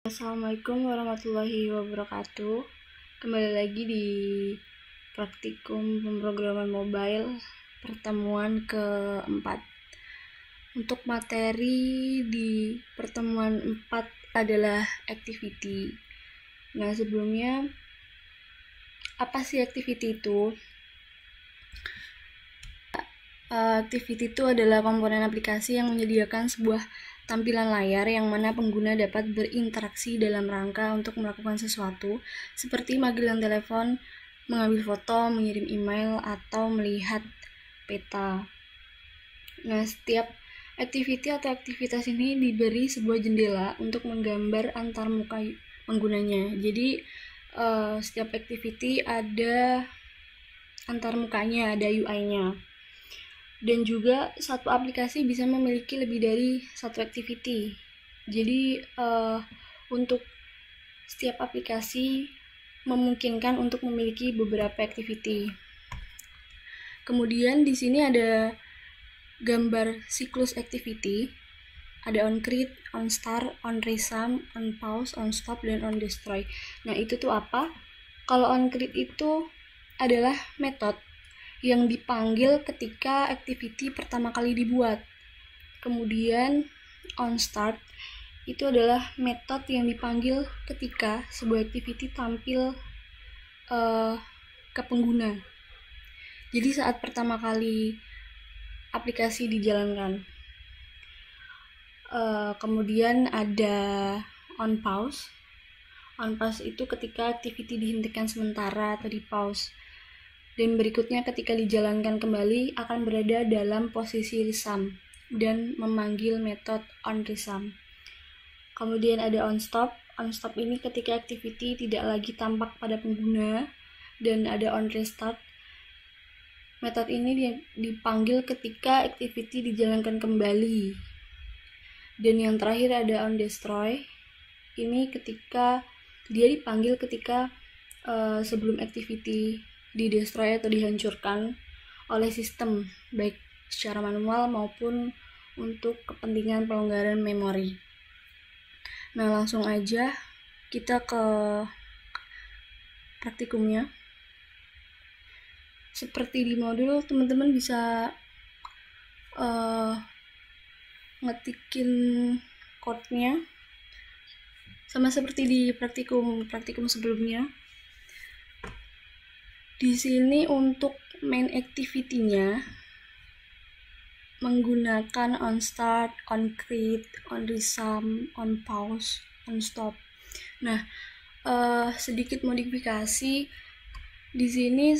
Assalamualaikum warahmatullahi wabarakatuh. Kembali lagi di praktikum pemrograman mobile pertemuan keempat. Untuk materi di pertemuan 4 adalah activity. Nah, sebelumnya apa sih activity itu? Activity itu adalah komponen aplikasi yang menyediakan sebuah tampilan layar yang mana pengguna dapat berinteraksi dalam rangka untuk melakukan sesuatu, seperti panggilan telepon, mengambil foto, mengirim email, atau melihat peta. Nah, setiap activity atau aktivitas ini diberi sebuah jendela untuk menggambar antar muka penggunanya. Jadi, setiap activity ada antar mukanya, ada UI-nya. Dan juga satu aplikasi bisa memiliki lebih dari satu activity. Jadi untuk setiap aplikasi memungkinkan untuk memiliki beberapa activity. Kemudian di sini ada gambar siklus activity. Ada on create, on start, on resum, on pause, on stop, dan on destroy. Nah, itu tuh apa? Kalau on create itu adalah metode yang dipanggil ketika activity pertama kali dibuat. Kemudian on start itu adalah metode yang dipanggil ketika sebuah activity tampil ke pengguna. Jadi saat pertama kali aplikasi dijalankan. Kemudian ada on pause. On pause itu ketika activity dihentikan sementara atau di pause. Dan berikutnya ketika dijalankan kembali akan berada dalam posisi resum dan memanggil metode on resum. Kemudian ada on stop. On stop ini ketika activity tidak lagi tampak pada pengguna. Dan ada on restart. Metode ini dipanggil ketika activity dijalankan kembali. Dan yang terakhir ada on destroy. Ini ketika dia dipanggil ketika sebelum activity di-destroy atau dihancurkan oleh sistem, baik secara manual maupun untuk kepentingan pelonggaran memori. Nah, langsung aja kita ke praktikumnya. Seperti di modul, teman-teman bisa ngetikin code-nya sama seperti di praktikum sebelumnya. Di sini untuk main activity-nya menggunakan on start, on create, on resum, on pause, on stop. Nah, sedikit modifikasi di sini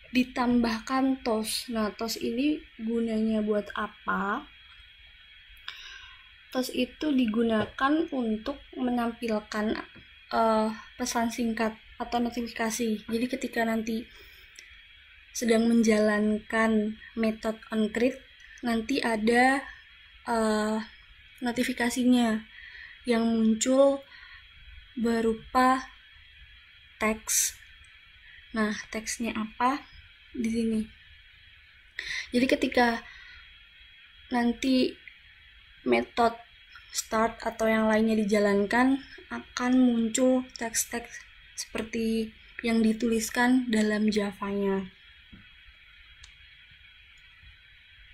ditambahkan toast. Nah, toast ini gunanya buat apa? Toast itu digunakan untuk menampilkan pesan singkat atau notifikasi. Jadi ketika nanti sedang menjalankan metode on create, nanti ada notifikasinya yang muncul berupa teks. Nah, teksnya apa? Di sini. Jadi ketika nanti metode start atau yang lainnya dijalankan, akan muncul teks-teks seperti yang dituliskan dalam Java-nya.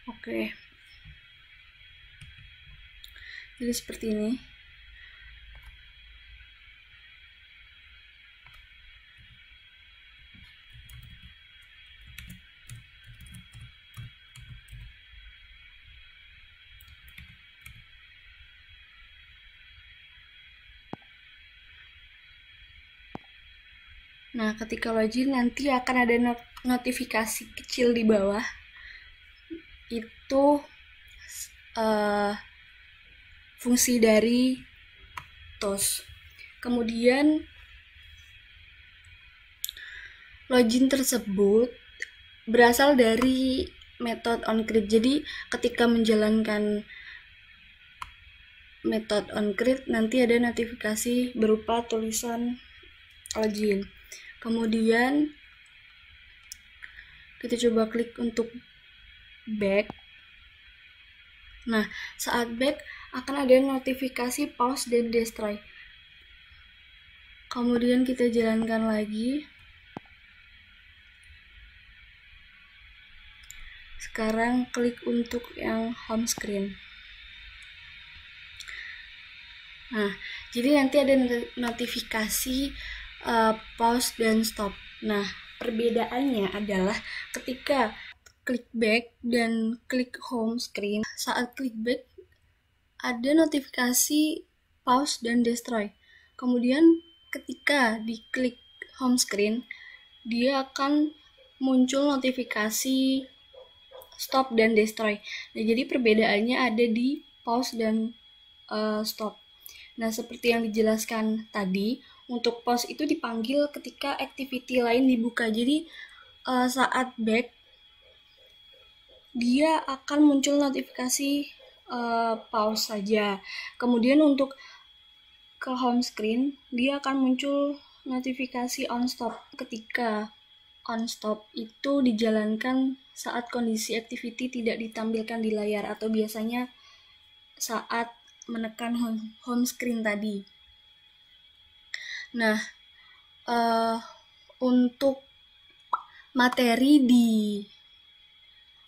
Oke. Jadi seperti ini. Nah, ketika login nanti akan ada notifikasi kecil di bawah. Itu fungsi dari toast. Kemudian login tersebut berasal dari metode on create. Jadi ketika menjalankan metode on create nanti ada notifikasi berupa tulisan login. Kemudian kita coba klik untuk back. Nah, saat back akan ada notifikasi pause dan destroy. Kemudian kita jalankan lagi. Sekarang klik untuk yang home screen. Nah, jadi nanti ada notifikasi pause dan stop. Nah, perbedaannya adalah ketika klik back dan klik home screen, saat klik back ada notifikasi pause dan destroy. Kemudian ketika diklik home screen, dia akan muncul notifikasi stop dan destroy. Nah, jadi perbedaannya ada di pause dan stop. Nah, seperti yang dijelaskan tadi, untuk pause itu dipanggil ketika activity lain dibuka. Jadi saat back, dia akan muncul notifikasi pause saja. Kemudian untuk ke home screen, dia akan muncul notifikasi on stop. Ketika on stop itu dijalankan saat kondisi activity tidak ditampilkan di layar, atau biasanya saat menekan home screen tadi. Nah, untuk materi di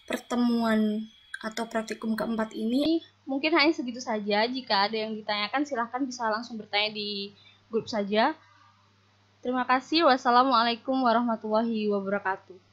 pertemuan atau praktikum keempat ini mungkin hanya segitu saja. Jika ada yang ditanyakan, silahkan bisa langsung bertanya di grup saja. Terima kasih. Wassalamualaikum warahmatullahi wabarakatuh.